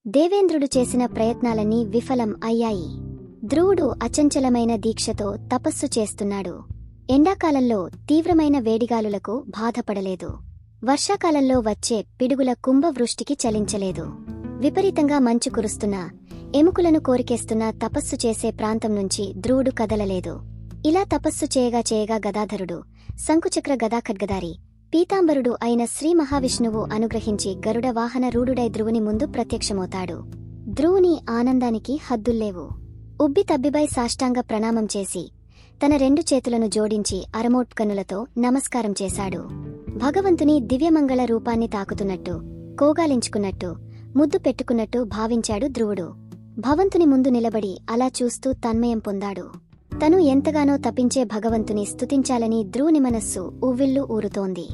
దేవేంద్రుడు చేసిన ప్రయత్నాలన్నీ విఫలం అయ్యాయి. ధ్రువుడు అచంచలమైన దీక్షతో తపస్సు చేస్తున్నాడు. ఎండాకాలంలో తీవ్రమైన వేడిగాలులకు బాధపడలేదు. వర్షాకాలంలో వచ్చే పిడుగుల కుంభవృష్టికి చలించలేదు. విపరీతంగా మంచు కురుస్తున్నా, ఎముకలను కోరికేస్తున్నా తపస్సు చేసే ప్రాంతం నుంచి ధ్రువుడు కదలలేదు. ఇలా తపస్సు చేయగా గదాధరుడు, శంకుచక్ర గదాఖడ్గధారి, పీతాంబరుడు అయిన శ్రీ మహావిష్ణువు అనుగ్రహించి గరుడ వాహన రూఢుడై ధ్రువుని ముందు ప్రత్యక్షమవుతాడు. ధ్రువుని ఆనందానికి హద్దుల్లేవు. ఉబ్బి తబ్బిబై సాష్టాంగ ప్రణామం చేసి తన 2 చేతులను జోడించి అరమోట్కన్నులతో నమస్కారం చేశాడు. భగవంతుని దివ్యమంగళ రూపాన్ని తాకుతున్నట్టు, కోగాలించుకున్నట్టు, ముద్దు పెట్టుకున్నట్టు భావించాడు ధ్రువుడు. భగవంతుని ముందు నిలబడి అలా చూస్తూ తన్మయం పొందాడు. తను ఎంతగానో తపించే భగవంతుని స్తుతించాలని ధ్రువుని మనస్సు ఉవ్విళ్లు ఊరుతోంది.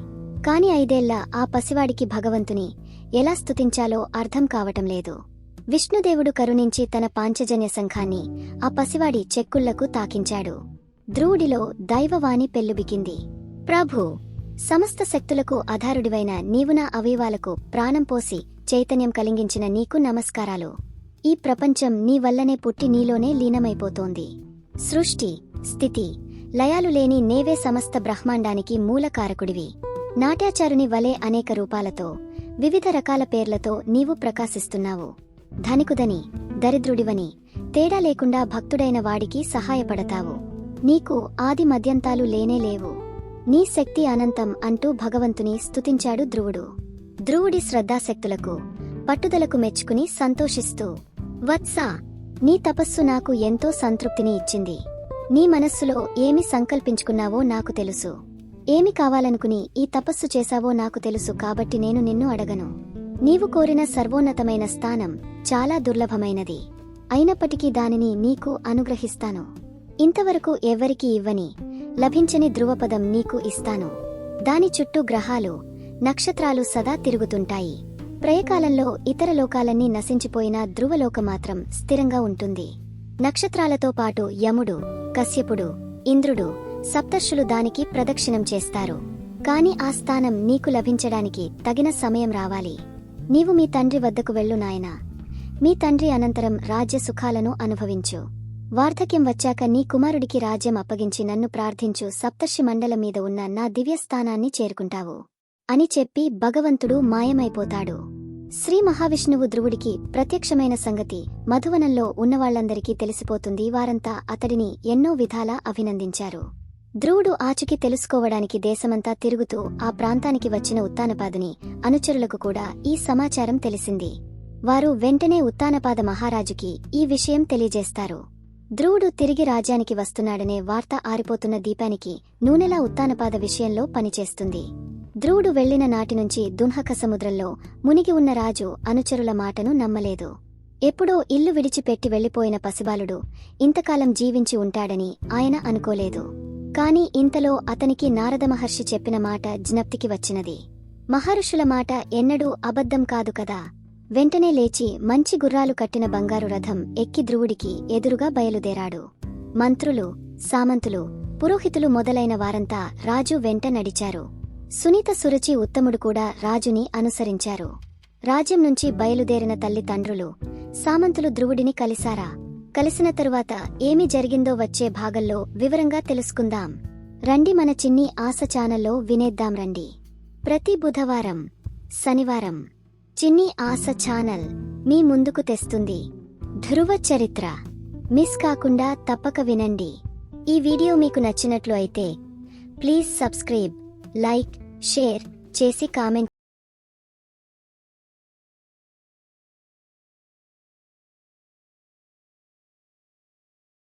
కాని 5 ఏళ్ల ఆ పసివాడికి భగవంతుని ఎలా స్తుతించాలో అర్థం కావటం లేదు. విష్ణుదేవుడు కరుణించి తన పాంచజన్య సంఘాన్ని ఆ పసివాడి చెక్కుళ్లకు తాకించాడు. ధ్రువుడిలో దైవవాణి పెల్లుబికింది. ప్రభూ, సమస్త శక్తులకు ఆధారుడివైన నీవు నా అవయవాలకు ప్రాణం పోసి చైతన్యం కలిగించిన నీకు నమస్కారాలు. ఈ ప్రపంచం నీ వల్లనే పుట్టి నీలోనే లీనమైపోతోంది. సృష్టి, స్థితి, లయాలు లేని నేవే సమస్త బ్రహ్మాండానికి మూలకారకుడివి. నాట్యాచారుని వలె అనేక రూపాలతో, వివిధ రకాల పేర్లతో నీవు ప్రకాశిస్తున్నావు. ధనికుదని, దరిద్రుడివని తేడా లేకుండా భక్తుడైన వాడికి సహాయపడతావు. నీకు ఆది మధ్యంతాలు లేనేలేవు. నీ శక్తి అనంతం అంటూ భగవంతుని స్తుతించాడు ధ్రువుడు. ధ్రువుడి శ్రద్ధాశక్తులకు, పట్టుదలకు మెచ్చుకుని సంతోషిస్తూ, వత్సా, నీ తపస్సు నాకు ఎంతో సంతృప్తిని ఇచ్చింది. నీ మనస్సులో ఏమి సంకల్పించుకున్నావో నాకు తెలుసు. ఏమి కావాలనుకుని ఈ తపస్సు చేశావో నాకు తెలుసు. కాబట్టి నేను నిన్ను అడగను. నీవు కోరిన సర్వోన్నతమైన స్థానం చాలా దుర్లభమైనది. అయినప్పటికీ దానిని నీకు అనుగ్రహిస్తాను. ఇంతవరకు ఎవ్వరికీ ఇవ్వని, లభించని ధ్రువపదం నీకు ఇస్తాను. దాని చుట్టూ గ్రహాలు, నక్షత్రాలు సదా తిరుగుతుంటాయి. ప్రళయకాలంలో ఇతర లోకాలన్నీ నశించిపోయినా ధ్రువలోక మాత్రం స్థిరంగా ఉంటుంది. నక్షత్రాలతో పాటు యముడు, కశ్యపుడు, ఇంద్రుడు, సప్తర్షులు దానికి ప్రదక్షిణం చేస్తారు. కాని ఆ స్థానం నీకు లభించడానికి తగిన సమయం రావాలి. నీవు మీ తండ్రి వద్దకు వెళ్ళు నాయనా. మీ తండ్రి అనంతరం రాజ్య సుఖాలను అనుభవించు. వార్ధక్యం వచ్చాక నీ కుమారుడికి రాజ్యం అప్పగించి నన్ను ప్రార్థించు. సప్తర్షి మండలం మీద ఉన్న నా దివ్యస్థానాన్ని చేరుకుంటావు అని చెప్పి భగవంతుడు మాయమైపోతాడు. శ్రీ మహావిష్ణువు ధ్రువుడికి ప్రత్యక్షమైన సంగతి మధువనంలో ఉన్నవాళ్లందరికీ తెలిసిపోతుంది. వారంతా అతడిని ఎన్నో విధాలా అభినందించారు. ధ్రువుడు ఆచూకీ తెలుసుకోవడానికి దేశమంతా తిరుగుతూ ఆ ప్రాంతానికి వచ్చిన ఉత్తానపాదుని అనుచరులకు కూడా ఈ సమాచారం తెలిసింది. వారు వెంటనే ఉత్తానపాద మహారాజుకి ఈ విషయం తెలియజేస్తారు. ధ్రువుడు తిరిగి రాజ్యానికి వస్తున్నాడనే వార్త ఆరిపోతున్న దీపానికి నూనెలా ఉత్తానపాద విషయంలో పనిచేస్తుంది. ధ్రువుడు వెళ్లిన నాటినుంచి దున్హక సముద్రంలో మునిగి ఉన్న రాజు అనుచరుల మాటను నమ్మలేదు. ఎప్పుడో ఇల్లు విడిచిపెట్టి వెళ్లిపోయిన పసిబాలుడు ఇంతకాలం జీవించి ఉంటాడని ఆయన అనుకోలేదు. కాని ఇంతలో అతనికి నారద మహర్షి చెప్పిన మాట జ్ఞప్తికి వచ్చినది. మహర్షుల మాట ఎన్నడూ అబద్ధం కాదు కదా. వెంటనే లేచి మంచి గుర్రాలు కట్టిన బంగారు రథం ఎక్కి ధ్రువుడికి ఎదురుగా బయలుదేరాడు. మంత్రులు, సామంతులు, పురోహితులు మొదలైన వారంతా రాజు వెంట నడిచారు. సునీత, సురుచి, ఉత్తముడు కూడా రాజుని అనుసరించారు. రాజ్యం నుంచి బయలుదేరిన తల్లిదండ్రులు, సామంతులు ధ్రువుడిని కలిశారా? కలిసిన తరువాత ఏమి జరిగిందో వచ్చే భాగంలో వివరంగా తెలుసుకుందాం. రండి, మన చిన్ని ఆశ ఛానల్లో వినేద్దాం రండి. ప్రతి బుధవారం, శనివారం చిన్ని ఆశ ఛానల్ మీ ముందుకు తెస్తుంది ధ్రువ చరిత్ర. మిస్ కాకుండా తప్పక వినండి. ఈ వీడియో మీకు నచ్చినట్లు అయితే ప్లీజ్ సబ్స్క్రైబ్, లైక్, షేర్ చేసి కామెంట్